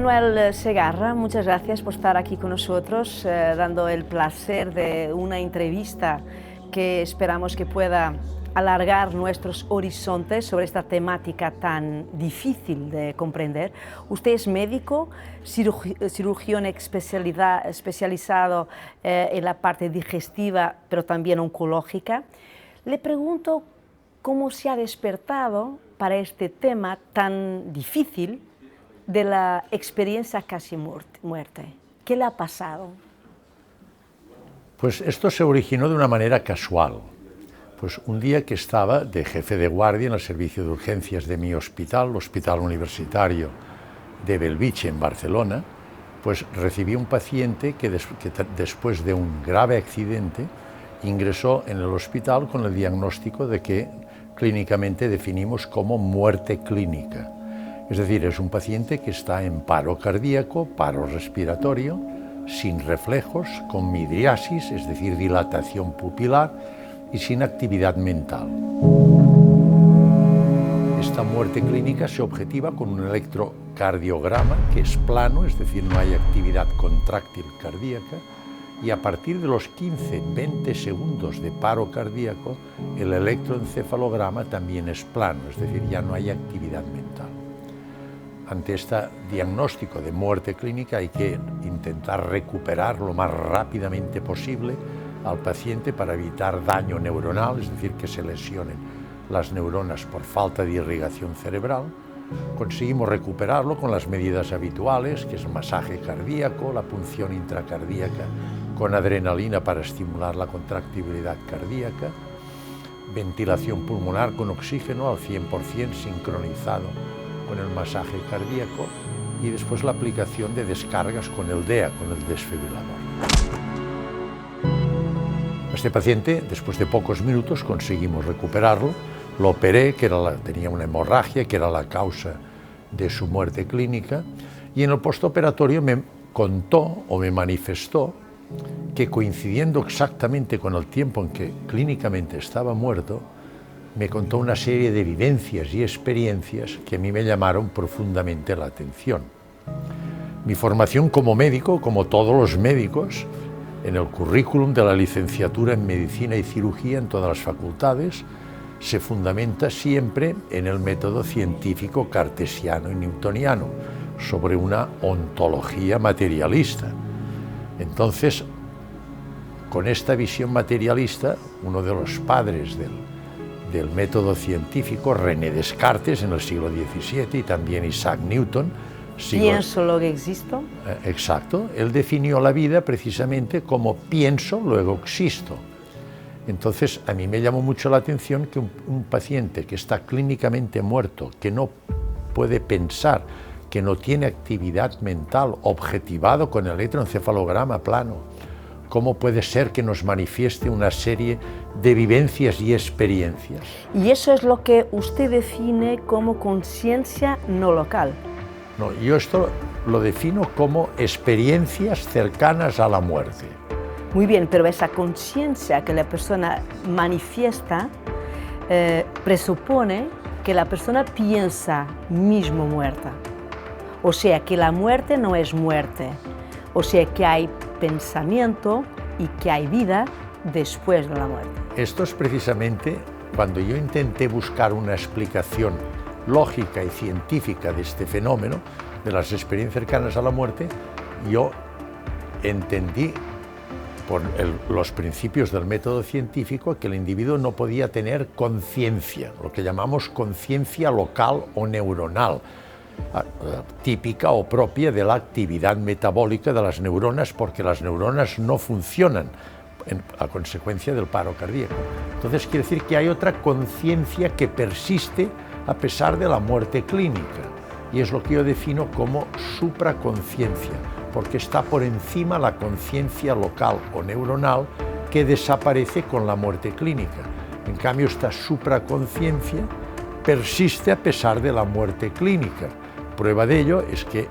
Manuel Segarra, muchas gracias por estar aquí con nosotros, dando el placer de una entrevista que esperamos que pueda alargar nuestros horizontes sobre esta temática tan difícil de comprender. Usted es médico, cirujano especializado en la parte digestiva, pero también oncológica. Le pregunto cómo se ha despertado para este tema tan difícil de la experiencia casi muerte. ¿Qué le ha pasado? Pues esto se originó de una manera casual. Pues un día que estaba de jefe de guardia en el servicio de urgencias de mi hospital, el Hospital Universitario de Bellvitge en Barcelona, pues recibí un paciente que después de un grave accidente ingresó en el hospital con el diagnóstico de que clínicamente definimos como muerte clínica. Es decir, es un paciente que está en paro cardíaco, paro respiratorio, sin reflejos, con midriasis, es decir, dilatación pupilar, y sin actividad mental. Esta muerte clínica se objetiva con un electrocardiograma que es plano, es decir, no hay actividad contráctil cardíaca, y a partir de los 15-20 segundos de paro cardíaco, el electroencefalograma también es plano, es decir, ya no hay actividad mental. Ante este diagnóstico de muerte clínica hay que intentar recuperar lo más rápidamente posible al paciente para evitar daño neuronal, es decir, que se lesionen las neuronas por falta de irrigación cerebral. Conseguimos recuperarlo con las medidas habituales, que es el masaje cardíaco, la punción intracardíaca con adrenalina para estimular la contractibilidad cardíaca, ventilación pulmonar con oxígeno al 100% sincronizado con el masaje cardíaco y después la aplicación de descargas con el DEA, con el desfibrilador. Este paciente, después de pocos minutos, conseguimos recuperarlo, lo operé, tenía una hemorragia, que era la causa de su muerte clínica, y en el postoperatorio me contó o me manifestó que, coincidiendo exactamente con el tiempo en que clínicamente estaba muerto, me contó una serie de vivencias y experiencias que a mí me llamaron profundamente la atención. Mi formación como médico, como todos los médicos, en el currículum de la licenciatura en Medicina y Cirugía en todas las facultades, se fundamenta siempre en el método científico cartesiano y newtoniano, sobre una ontología materialista. Entonces, con esta visión materialista, uno de los padres del método científico, René Descartes, en el siglo XVII, y también Isaac Newton, pienso, luego existo. Exacto, él definió la vida precisamente como pienso, luego existo. Entonces, a mí me llamó mucho la atención que un paciente que está clínicamente muerto, que no puede pensar, que no tiene actividad mental, objetivado con el electroencefalograma plano, ¿cómo puede ser que nos manifieste una serie de vivencias y experiencias? Y eso es lo que usted define como conciencia no local. No, yo esto lo defino como experiencias cercanas a la muerte. Muy bien, pero esa conciencia que la persona manifiesta presupone que la persona piensa mismo muerta. O sea, que la muerte no es muerte. O sea, que hay pensamiento y que hay vida después de la muerte. Esto es precisamente cuando yo intenté buscar una explicación lógica y científica de este fenómeno, de las experiencias cercanas a la muerte, yo entendí por los principios del método científico que el individuo no podía tener conciencia, lo que llamamos conciencia local o neuronal, típica o propia de la actividad metabólica de las neuronas, porque las neuronas no funcionan a consecuencia del paro cardíaco. Entonces quiere decir que hay otra conciencia que persiste a pesar de la muerte clínica, y es lo que yo defino como supraconciencia, porque está por encima la conciencia local o neuronal que desaparece con la muerte clínica. En cambio, esta supraconciencia persiste a pesar de la muerte clínica. Prueba de ello es que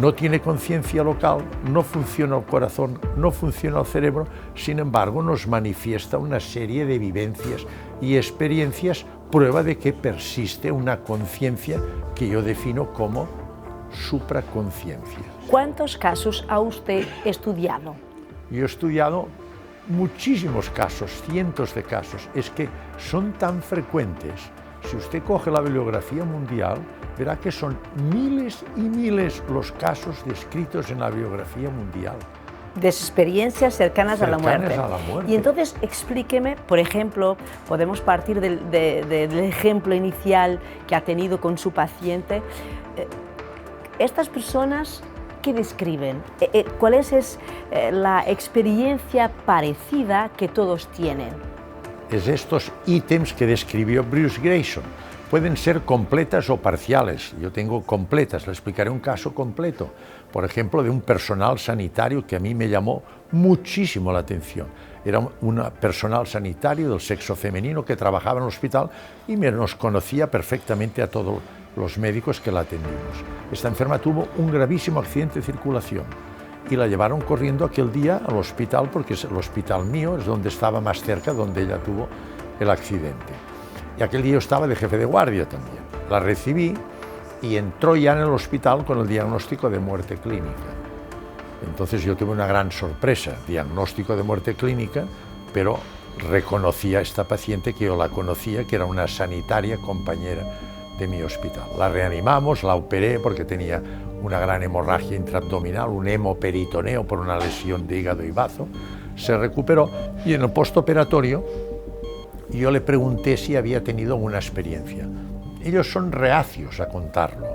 no tiene conciencia local, no funciona el corazón, no funciona el cerebro, sin embargo nos manifiesta una serie de vivencias y experiencias, prueba de que persiste una conciencia que yo defino como supraconciencia. ¿Cuántos casos ha usted estudiado? Yo he estudiado muchísimos casos, cientos de casos. Es que son tan frecuentes. Si usted coge la bibliografía mundial, verá que son miles y miles los casos descritos en la bibliografía mundial. De experiencias cercanas a la muerte. Y entonces explíqueme, por ejemplo, podemos partir del ejemplo inicial que ha tenido con su paciente. Estas personas, ¿qué describen? ¿Cuál es la experiencia parecida que todos tienen? Es estos ítems que describió Bruce Greyson. Pueden ser completas o parciales. Yo tengo completas, le explicaré un caso completo. Por ejemplo, de un personal sanitario que a mí me llamó muchísimo la atención. Era un personal sanitario del sexo femenino que trabajaba en el hospital y nos conocía perfectamente a todos los médicos que la atendimos. Esta enferma tuvo un gravísimo accidente de circulación y la llevaron corriendo aquel día al hospital, porque el hospital mío es donde estaba más cerca, donde ella tuvo el accidente. Y aquel día yo estaba de jefe de guardia también. La recibí y entró ya en el hospital con el diagnóstico de muerte clínica. Entonces yo tuve una gran sorpresa, diagnóstico de muerte clínica, pero reconocí a esta paciente que yo la conocía, que era una sanitaria compañera de mi hospital. La reanimamos, la operé porque tenía una gran hemorragia intraabdominal, un hemoperitoneo por una lesión de hígado y bazo. Se recuperó y en el postoperatorio yo le pregunté si había tenido una experiencia. Ellos son reacios a contarlo,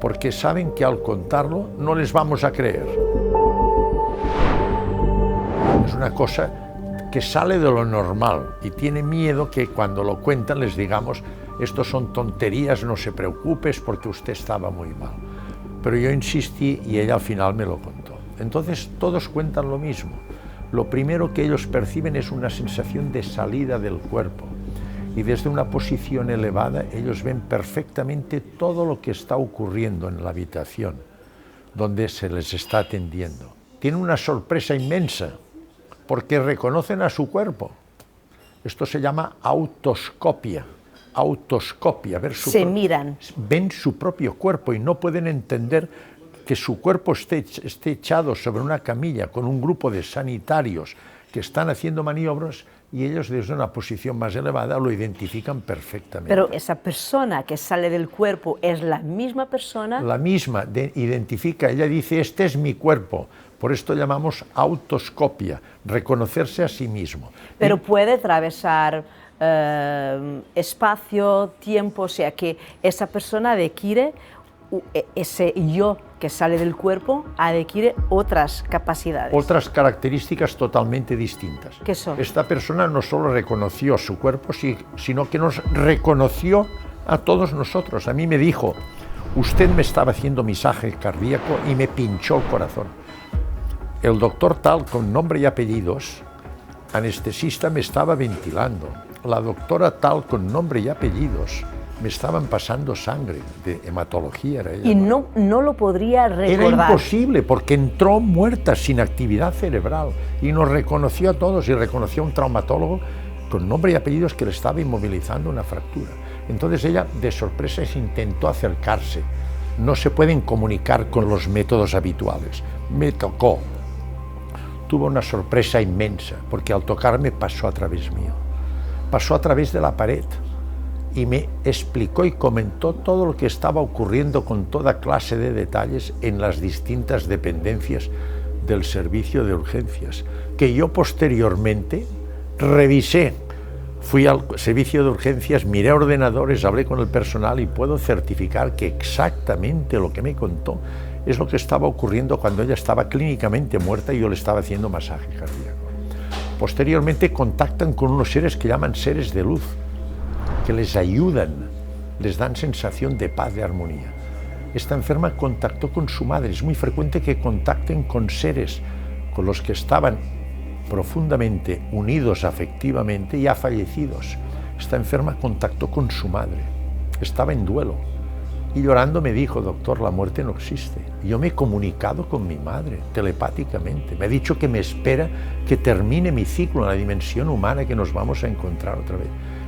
porque saben que al contarlo no les vamos a creer. Es una cosa que sale de lo normal y tiene miedo que cuando lo cuentan les digamos: esto son tonterías, no se preocupes porque usted estaba muy mal. Pero yo insistí y ella al final me lo contó. Entonces todos cuentan lo mismo. Lo primero que ellos perciben es una sensación de salida del cuerpo. Y desde una posición elevada ellos ven perfectamente todo lo que está ocurriendo en la habitación donde se les está atendiendo. Tienen una sorpresa inmensa porque reconocen a su cuerpo. Esto se llama autoscopia. Autoscopia, ver su miran. Ven su propio cuerpo y no pueden entender que su cuerpo esté echado sobre una camilla con un grupo de sanitarios que están haciendo maniobras y ellos desde una posición más elevada lo identifican perfectamente. Pero esa persona que sale del cuerpo es la misma persona. La misma, identifica, ella dice: este es mi cuerpo. Por esto llamamos autoscopia, reconocerse a sí mismo. Pero puede atravesar espacio, tiempo, o sea que esa persona adquiere, ese yo que sale del cuerpo adquiere otras capacidades. Otras características totalmente distintas. ¿Qué son? Esta persona no solo reconoció su cuerpo, sino que nos reconoció a todos nosotros. A mí me dijo: usted me estaba haciendo masaje cardíaco y me pinchó el corazón. El doctor tal, con nombre y apellidos, anestesista, me estaba ventilando. La doctora tal, con nombre y apellidos, me estaban pasando sangre, de hematología era ella. Y no lo podría recordar. Era imposible, porque entró muerta, sin actividad cerebral, y nos reconoció a todos, y reconoció a un traumatólogo con nombre y apellidos que le estaba inmovilizando una fractura. Entonces ella, de sorpresa, intentó acercarse. No se pueden comunicar con los métodos habituales. Me tocó. Tuvo una sorpresa inmensa, porque al tocarme pasó a través mío. Pasó a través de la pared y me explicó y comentó todo lo que estaba ocurriendo con toda clase de detalles en las distintas dependencias del servicio de urgencias, que yo posteriormente revisé. Fui al servicio de urgencias, miré ordenadores, hablé con el personal y puedo certificar que exactamente lo que me contó es lo que estaba ocurriendo cuando ella estaba clínicamente muerta y yo le estaba haciendo masaje cardíaco. Posteriormente contactan con unos seres que llaman seres de luz, que les ayudan, les dan sensación de paz, de armonía. Esta enferma contactó con su madre. Es muy frecuente que contacten con seres con los que estaban profundamente unidos afectivamente y ya fallecidos. Esta enferma contactó con su madre, estaba en duelo y llorando me dijo: doctor, la muerte no existe. Yo me he comunicado con mi madre telepáticamente, me ha dicho que me espera que termine mi ciclo en la dimensión humana, que nos vamos a encontrar otra vez.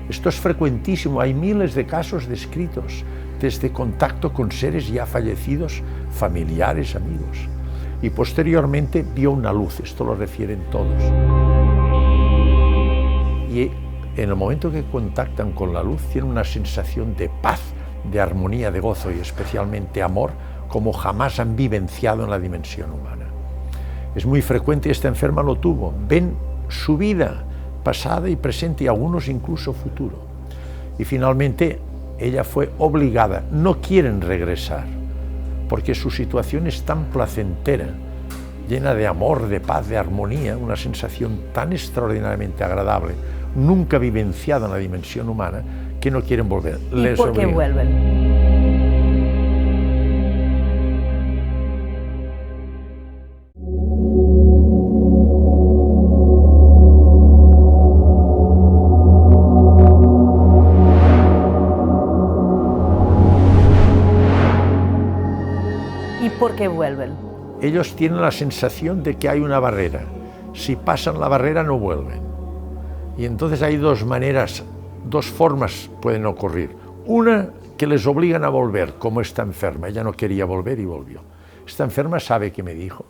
Esto es frecuentísimo, hay miles de casos descritos desde contacto con seres ya fallecidos, familiares, amigos. Y posteriormente vio una luz, esto lo refieren todos. Y en el momento que contactan con la luz tienen una sensación de paz, de armonía, de gozo y especialmente amor, como jamás han vivenciado en la dimensión humana. Es muy frecuente, esta enferma lo tuvo, ven su vida pasada y presente y algunos incluso futuro. Y finalmente ella fue obligada, no quieren regresar, porque su situación es tan placentera, llena de amor, de paz, de armonía, una sensación tan extraordinariamente agradable, nunca vivenciada en la dimensión humana, que no quieren volver. ¿Y por qué vuelven? ¿Y por qué vuelven? Ellos tienen la sensación de que hay una barrera. Si pasan la barrera no vuelven. Y entonces hay dos maneras, dos formas pueden ocurrir. Una, que les obligan a volver, como esta enferma. Ella no quería volver y volvió. Esta enferma sabe qué me dijo.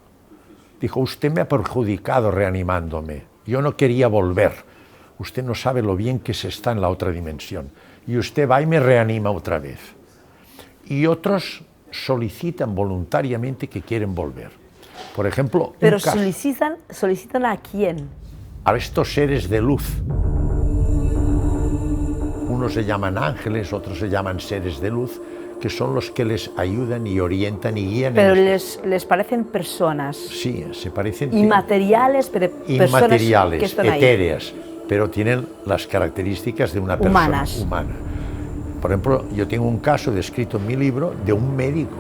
Dijo, usted me ha perjudicado reanimándome. Yo no quería volver. Usted no sabe lo bien que se está en la otra dimensión. Y usted va y me reanima otra vez. Y otros solicitan voluntariamente que quieren volver. Por ejemplo, ¿pero solicitan a quién? A estos seres de luz. Unos se llaman ángeles, otros se llaman seres de luz, que son los que les ayudan y orientan y guían. Pero les parecen personas. Sí, se parecen. Inmateriales, pero inmateriales, que están etéreas, pero tienen las características de una persona humana. Por ejemplo, yo tengo un caso descrito en mi libro de un médico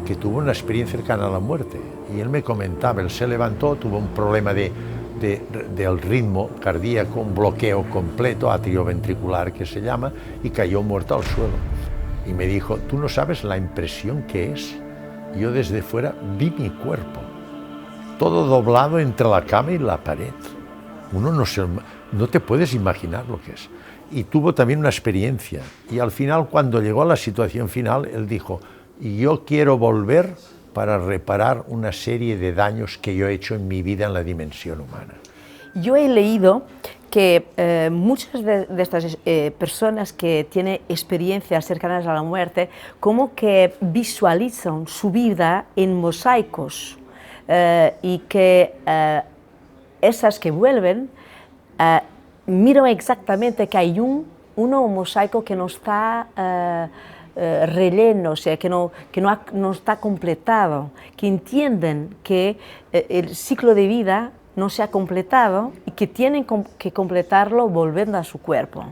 que tuvo una experiencia cercana a la muerte. Y él me comentaba, él se levantó, tuvo un problema del ritmo cardíaco, un bloqueo completo, atrioventricular que se llama, y cayó muerto al suelo. Y me dijo, tú no sabes la impresión que es. Yo desde fuera vi mi cuerpo, todo doblado entre la cama y la pared. Uno no te puedes imaginar lo que es. Y tuvo también una experiencia. Y al final, cuando llegó a la situación final, él dijo, yo quiero volver para reparar una serie de daños que yo he hecho en mi vida en la dimensión humana. Yo he leído que muchas de estas personas que tienen experiencias cercanas a la muerte, como que visualizan su vida en mosaicos y que esas que vuelven miran exactamente que hay un mosaico que no está relleno, o sea, que no está completado, que entienden que el ciclo de vida no se ha completado y que tienen que completarlo volviendo a su cuerpo.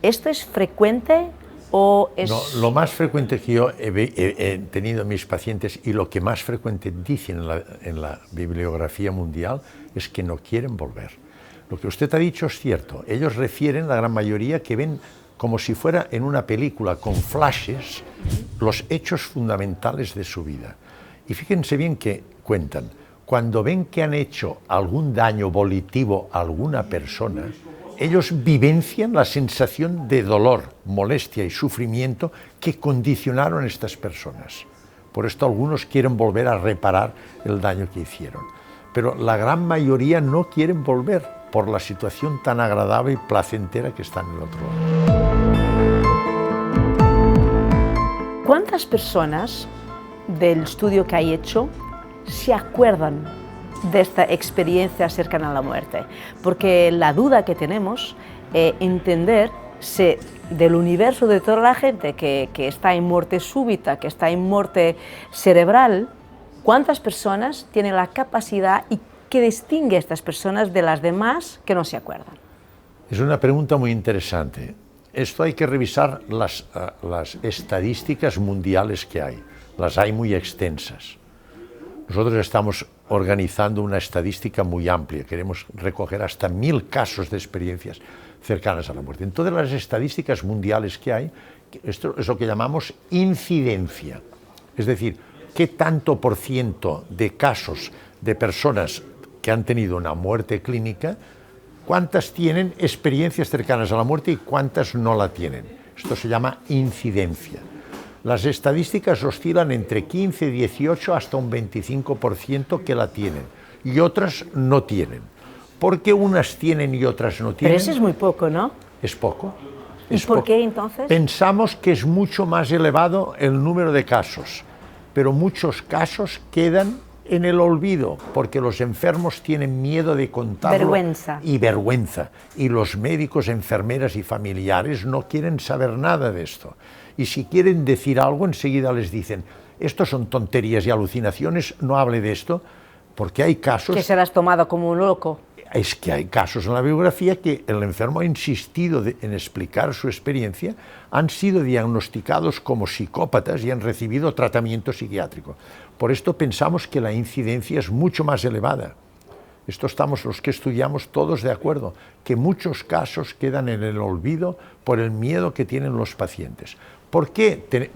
¿Esto es frecuente o es...? No, lo más frecuente que yo he tenido en mis pacientes y lo que más frecuente dicen en la bibliografía mundial es que no quieren volver. Lo que usted ha dicho es cierto. Ellos refieren, la gran mayoría, que ven como si fuera en una película con flashes los hechos fundamentales de su vida. Y fíjense bien que cuentan, cuando ven que han hecho algún daño volitivo a alguna persona, ellos vivencian la sensación de dolor, molestia y sufrimiento que condicionaron a estas personas. Por esto algunos quieren volver a reparar el daño que hicieron. Pero la gran mayoría no quieren volver por la situación tan agradable y placentera que está en el otro lado. ¿Cuántas personas del estudio que hay hecho se acuerdan de esta experiencia cercana a la muerte? Porque la duda que tenemos es entender si del universo de toda la gente que está en muerte súbita, que está en muerte cerebral, ¿cuántas personas tienen la capacidad y qué distingue a estas personas de las demás que no se acuerdan? Es una pregunta muy interesante. Esto hay que revisar las estadísticas mundiales que hay. Las hay muy extensas. Nosotros estamos organizando una estadística muy amplia. Queremos recoger hasta 1000 casos de experiencias cercanas a la muerte. En todas las estadísticas mundiales que hay, esto es lo que llamamos incidencia. Es decir, qué tanto por ciento de casos de personas que han tenido una muerte clínica, cuántas tienen experiencias cercanas a la muerte y cuántas no la tienen. Esto se llama incidencia. Las estadísticas oscilan entre 15, 18 hasta un 25% que la tienen y otras no tienen. ¿Por qué unas tienen y otras no tienen? Pero eso es muy poco, ¿no? Es poco. ¿Y por qué entonces? Pensamos que es mucho más elevado el número de casos, pero muchos casos quedan en el olvido, porque los enfermos tienen miedo de contarlo. Vergüenza. Y vergüenza. Y los médicos, enfermeras y familiares no quieren saber nada de esto. Y si quieren decir algo, enseguida les dicen, esto son tonterías y alucinaciones, no hable de esto, porque hay casos... Que se las has tomado como un loco. Es que hay casos en la biografía que el enfermo ha insistido en explicar su experiencia, han sido diagnosticados como psicópatas y han recibido tratamiento psiquiátrico. Por esto pensamos que la incidencia es mucho más elevada. Esto estamos los que estudiamos todos de acuerdo, que muchos casos quedan en el olvido por el miedo que tienen los pacientes. ¿Por qué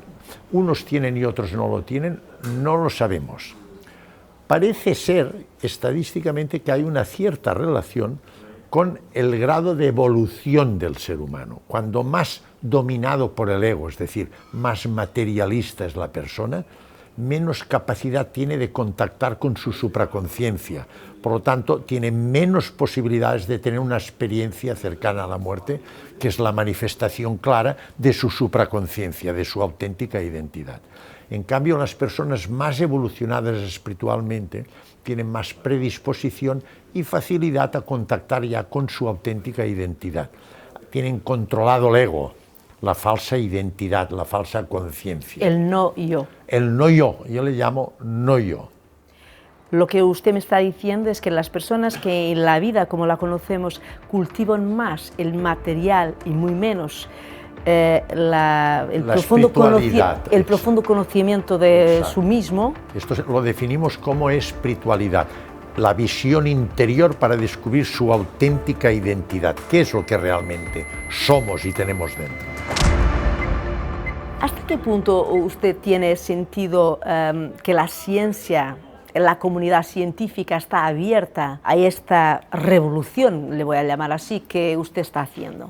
unos tienen y otros no lo tienen? No lo sabemos. Parece ser, estadísticamente, que hay una cierta relación con el grado de evolución del ser humano. Cuando más dominado por el ego, es decir, más materialista es la persona, menos capacidad tiene de contactar con su supraconciencia. Por lo tanto, tiene menos posibilidades de tener una experiencia cercana a la muerte, que es la manifestación clara de su supraconciencia, de su auténtica identidad. En cambio, las personas más evolucionadas espiritualmente tienen más predisposición y facilidad a contactar ya con su auténtica identidad. Tienen controlado el ego, la falsa identidad, la falsa conciencia. El no yo. El no yo le llamo no yo. Lo que usted me está diciendo es que las personas que en la vida, como la conocemos, cultivan más el material y muy menos el profundo conocimiento de Exacto. sí mismo. Esto lo definimos como espiritualidad, la visión interior para descubrir su auténtica identidad, qué es lo que realmente somos y tenemos dentro. ¿Hasta qué punto usted tiene sentido que la ciencia, la comunidad científica está abierta a esta revolución, le voy a llamar así, que usted está haciendo?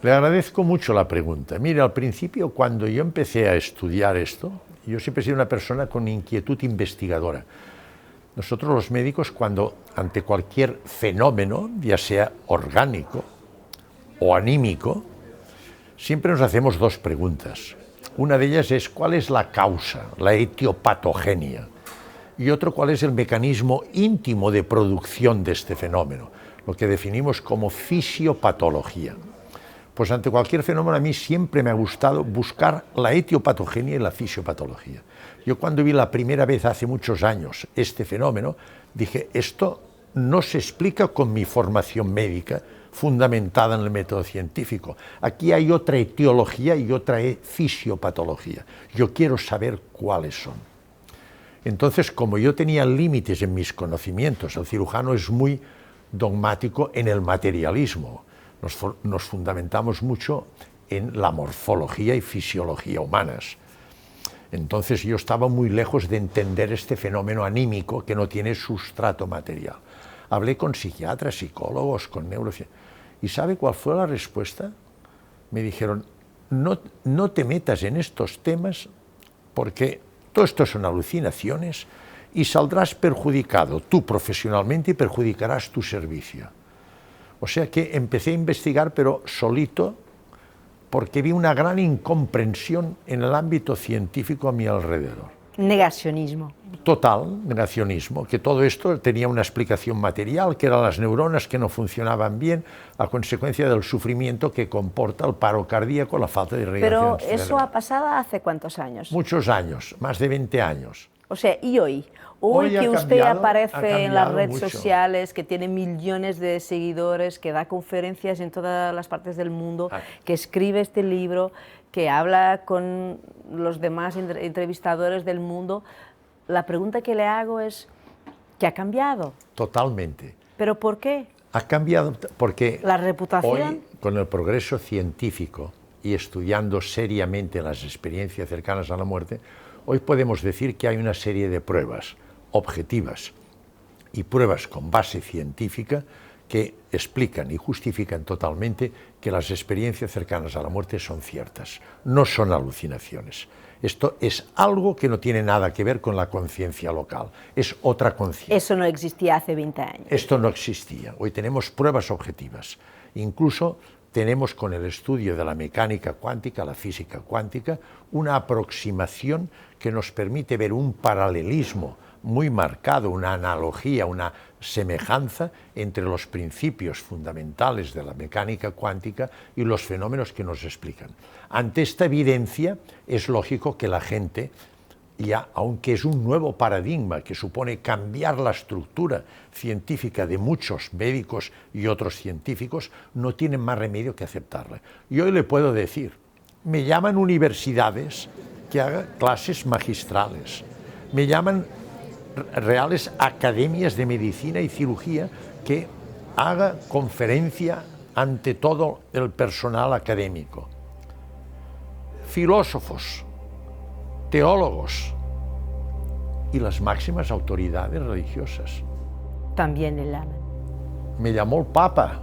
Le agradezco mucho la pregunta. Mire, al principio, cuando yo empecé a estudiar esto, yo siempre he sido una persona con inquietud investigadora. Nosotros los médicos, cuando ante cualquier fenómeno, ya sea orgánico o anímico, siempre nos hacemos dos preguntas. Una de ellas es ¿cuál es la causa, la etiopatogenia? Y otro, ¿cuál es el mecanismo íntimo de producción de este fenómeno? Lo que definimos como fisiopatología. Pues ante cualquier fenómeno a mí siempre me ha gustado buscar la etiopatogenia y la fisiopatología. Yo cuando vi la primera vez hace muchos años este fenómeno, dije, esto no se explica con mi formación médica fundamentada en el método científico. Aquí hay otra etiología y otra fisiopatología. Yo quiero saber cuáles son. Entonces, como yo tenía límites en mis conocimientos, el cirujano es muy dogmático en el materialismo. Nos fundamentamos mucho en la morfología y fisiología humanas. Entonces yo estaba muy lejos de entender este fenómeno anímico que no tiene sustrato material. Hablé con psiquiatras, psicólogos, con neurocientíficos. ¿Y sabe cuál fue la respuesta? Me dijeron, no te metas en estos temas porque todo esto son alucinaciones y saldrás perjudicado tú profesionalmente y perjudicarás tu servicio. O sea que empecé a investigar, pero solito, porque vi una gran incomprensión en el ámbito científico a mi alrededor. Negacionismo. Total negacionismo, que todo esto tenía una explicación material, que eran las neuronas que no funcionaban bien a consecuencia del sufrimiento que comporta el paro cardíaco, la falta de irrigación. Pero eso ha pasado hace ¿cuántos años? Muchos años, más de 20 años. O sea, ¿y hoy? Hoy que usted aparece en las redes mucho. Sociales, que tiene millones de seguidores, que da conferencias en todas las partes del mundo, que escribe este libro, que habla con los demás entrevistadores del mundo, la pregunta que le hago es, ¿qué ha cambiado? Totalmente. ¿Pero por qué? Ha cambiado porque ¿La reputación? Hoy, con el progreso científico y estudiando seriamente las experiencias cercanas a la muerte, hoy podemos decir que hay una serie de pruebas objetivas y pruebas con base científica que explican y justifican totalmente que las experiencias cercanas a la muerte son ciertas, no son alucinaciones. Esto es algo que no tiene nada que ver con la conciencia local, es otra conciencia. Eso no existía hace 20 años. Esto no existía. Hoy tenemos pruebas objetivas. Incluso tenemos con el estudio de la mecánica cuántica, la física cuántica, una aproximación que nos permite ver un paralelismo muy marcado, una analogía, una semejanza entre los principios fundamentales de la mecánica cuántica y los fenómenos que nos explican. Ante esta evidencia es lógico que la gente, ya, aunque es un nuevo paradigma que supone cambiar la estructura científica de muchos médicos y otros científicos, no tienen más remedio que aceptarla. Y hoy le puedo decir, me llaman universidades que hagan clases magistrales, me llaman reales academias de medicina y cirugía que haga conferencia ante todo el personal académico. Filósofos, teólogos y las máximas autoridades religiosas. También le llaman. Me llamó el Papa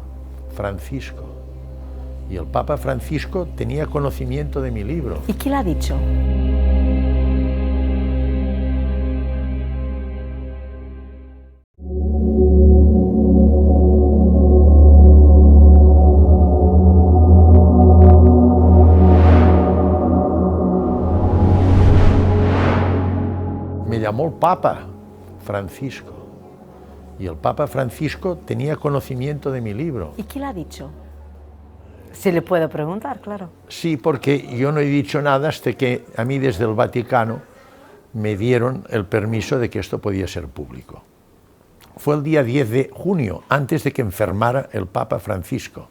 Francisco y el Papa Francisco tenía conocimiento de mi libro. ¿Y qué le ha dicho? Me llamó el Papa Francisco y el Papa Francisco tenía conocimiento de mi libro. ¿Y qué le ha dicho? Se le puede preguntar, claro. Sí, porque yo no he dicho nada hasta que a mí desde el Vaticano me dieron el permiso de que esto podía ser público. Fue el día 10 de junio, antes de que enfermara el Papa Francisco.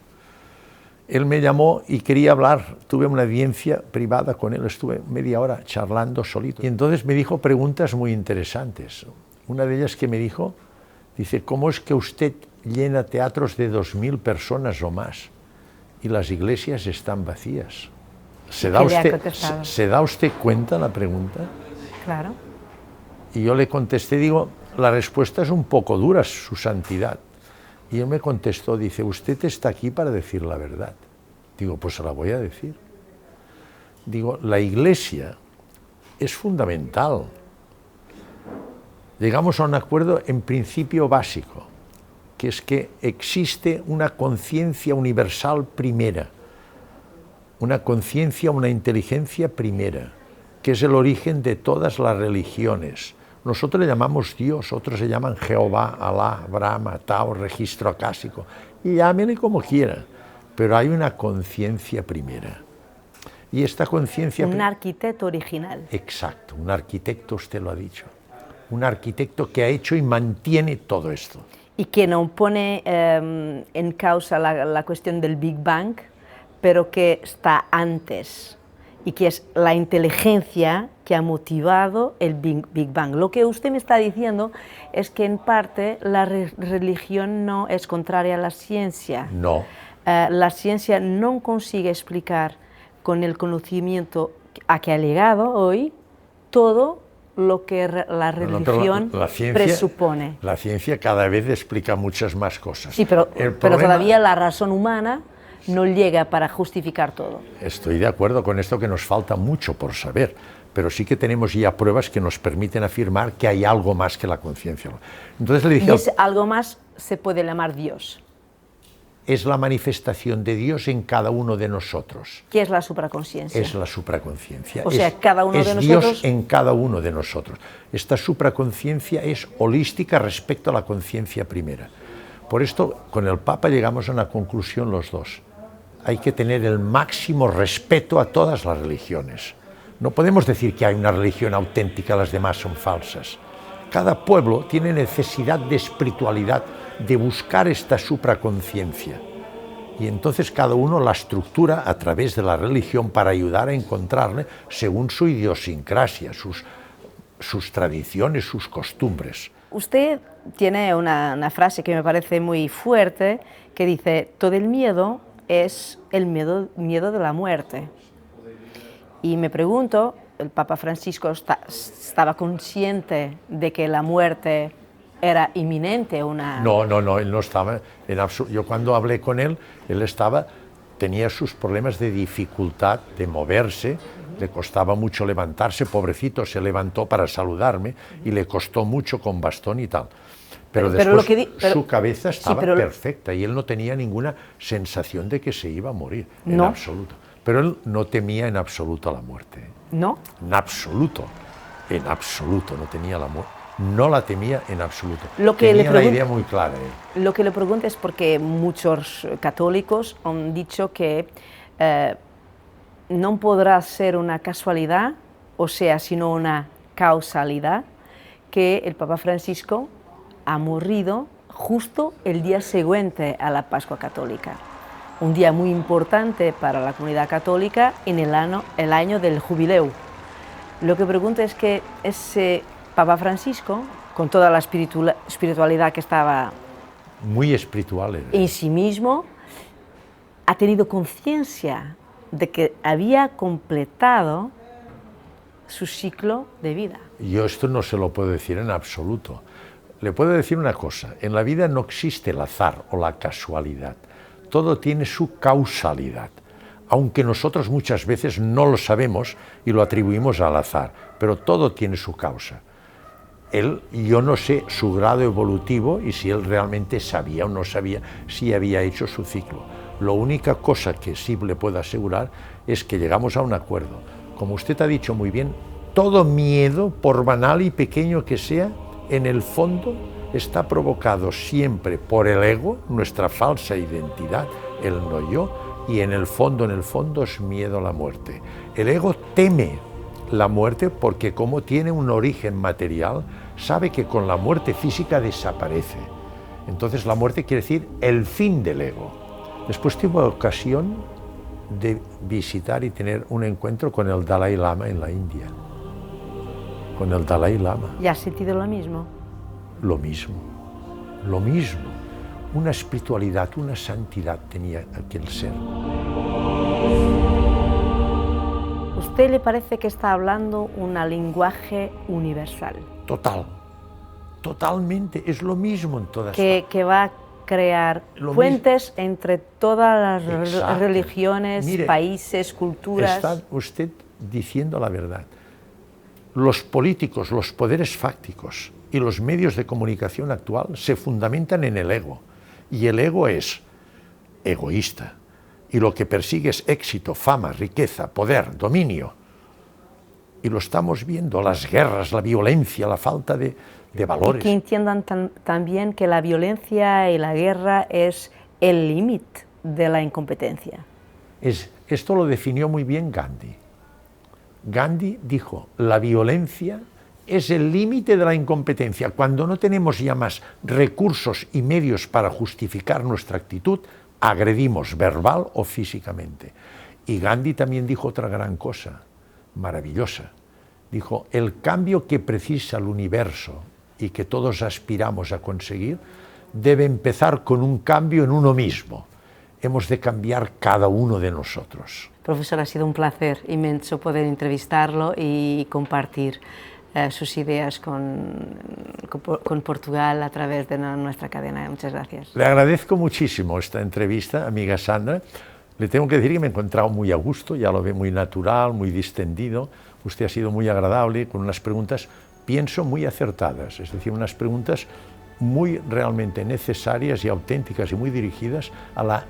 Él me llamó y quería hablar, tuve una audiencia privada con él, estuve media hora charlando solito. Y entonces me dijo preguntas muy interesantes. Una de ellas que me dijo, dice, ¿cómo es que usted llena teatros de 2000 personas o más y las iglesias están vacías? ¿Se da usted cuenta la pregunta? Claro. Y yo le contesté, digo, la respuesta es un poco dura, su santidad. Y él me contestó, dice, usted está aquí para decir la verdad. Digo, pues se la voy a decir. Digo, la Iglesia es fundamental. Llegamos a un acuerdo en principio básico, que es que existe una conciencia universal primera, una conciencia, una inteligencia primera, que es el origen de todas las religiones. Nosotros le llamamos Dios, otros se llaman Jehová, Alá, Brahma, Tao, registro acásico, y llámenle como quiera, pero hay una conciencia primera. Y esta conciencia... Un arquitecto original. Exacto, un arquitecto, usted lo ha dicho, un arquitecto que ha hecho y mantiene todo esto. Y que no pone en causa la cuestión del Big Bang, pero que está antes, y que es la inteligencia que ha motivado el Big Bang. Lo que usted me está diciendo es que en parte la religión no es contraria a la ciencia. No. La ciencia no consigue explicar con el conocimiento a que ha llegado hoy todo lo que la religión presupone. La ciencia cada vez explica muchas más cosas. Sí, pero todavía la razón humana no llega para justificar todo. Estoy de acuerdo con esto, que nos falta mucho por saber, pero sí que tenemos ya pruebas que nos permiten afirmar que hay algo más que la conciencia. Entonces le dije, y ese algo más se puede llamar Dios. Es la manifestación de Dios en cada uno de nosotros. ¿Qué es la supraconciencia? Es la supraconciencia. O sea, cada uno de nosotros... Es Dios en cada uno de nosotros. Esta supraconciencia es holística respecto a la conciencia primera. Por esto, con el Papa llegamos a una conclusión los dos. Hay que tener el máximo respeto a todas las religiones. No podemos decir que hay una religión auténtica, las demás son falsas. Cada pueblo tiene necesidad de espiritualidad, de buscar esta supraconciencia. Y entonces cada uno la estructura a través de la religión para ayudar a encontrarle según su idiosincrasia, sus tradiciones, sus costumbres. Usted tiene una frase que me parece muy fuerte, que dice, todo el miedo es el miedo de la muerte. Y me pregunto, el Papa Francisco estaba consciente de que la muerte era inminente una... No, él no estaba en absoluto. Yo cuando hablé con él tenía sus problemas de dificultad de moverse, le costaba mucho levantarse, pobrecito, se levantó para saludarme y le costó mucho con bastón y tal. Pero después su cabeza estaba perfecta y él no tenía ninguna sensación de que se iba a morir, en absoluto. Pero él no temía en absoluto la muerte. ¿No? En absoluto no tenía la muerte. No la temía en absoluto. Tenía la idea muy clara. Lo que le pregunto es porque muchos católicos han dicho que no podrá ser una casualidad, o sea, sino una causalidad, que el Papa Francisco ha muerto justo el día siguiente a la Pascua Católica. Un día muy importante para la comunidad católica en el año del jubileo. Lo que pregunto es que ese Papa Francisco, con toda la espiritualidad que estaba muy espiritual en sí mismo, ha tenido conciencia de que había completado su ciclo de vida. Yo esto no se lo puedo decir en absoluto. Le puedo decir una cosa, en la vida no existe el azar o la casualidad, todo tiene su causalidad, aunque nosotros muchas veces no lo sabemos y lo atribuimos al azar, pero todo tiene su causa. Yo no sé su grado evolutivo y si él realmente sabía o no sabía si había hecho su ciclo. La única cosa que sí le puedo asegurar es que llegamos a un acuerdo. Como usted ha dicho muy bien, todo miedo, por banal y pequeño que sea, en el fondo está provocado siempre por el ego, nuestra falsa identidad, el no yo, y en el fondo es miedo a la muerte. El ego teme la muerte porque como tiene un origen material, sabe que con la muerte física desaparece. Entonces la muerte quiere decir el fin del ego. Después tuve ocasión de visitar y tener un encuentro con el Dalai Lama en la India. Con el Dalai Lama. ¿Y has sentido lo mismo? Lo mismo. Una espiritualidad, una santidad tenía aquel ser. ¿Usted le parece que está hablando un lenguaje universal? Totalmente, es lo mismo en todas partes. Que va a crear puentes entre todas las religiones, países, culturas. Está usted diciendo la verdad. Los políticos, los poderes fácticos y los medios de comunicación actual se fundamentan en el ego. Y el ego es egoísta. Y lo que persigue es éxito, fama, riqueza, poder, dominio. Y lo estamos viendo, las guerras, la violencia, la falta de valores. Y que entiendan también que la violencia y la guerra es el límite de la incompetencia. Esto lo definió muy bien Gandhi. Gandhi dijo, la violencia es el límite de la incompetencia. Cuando no tenemos ya más recursos y medios para justificar nuestra actitud, agredimos verbal o físicamente. Y Gandhi también dijo otra gran cosa, maravillosa. Dijo, el cambio que precisa el universo y que todos aspiramos a conseguir debe empezar con un cambio en uno mismo. Hemos de cambiar cada uno de nosotros. Profesor, ha sido un placer inmenso poder entrevistarlo y compartir sus ideas con Portugal a través de nuestra cadena. Muchas gracias. Le agradezco muchísimo esta entrevista, amiga Sandra. Le tengo que decir que me he encontrado muy a gusto, ya lo ve muy natural, muy distendido. Usted ha sido muy agradable, con unas preguntas, pienso, muy acertadas, es decir, unas preguntas muy realmente necesarias y auténticas y muy dirigidas a la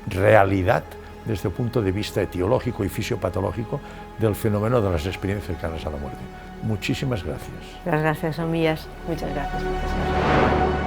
realidad desde el punto de vista etiológico y fisiopatológico del fenómeno de las experiencias cercanas a la muerte. Muchísimas gracias. Las gracias son mías. Muchas gracias, profesor.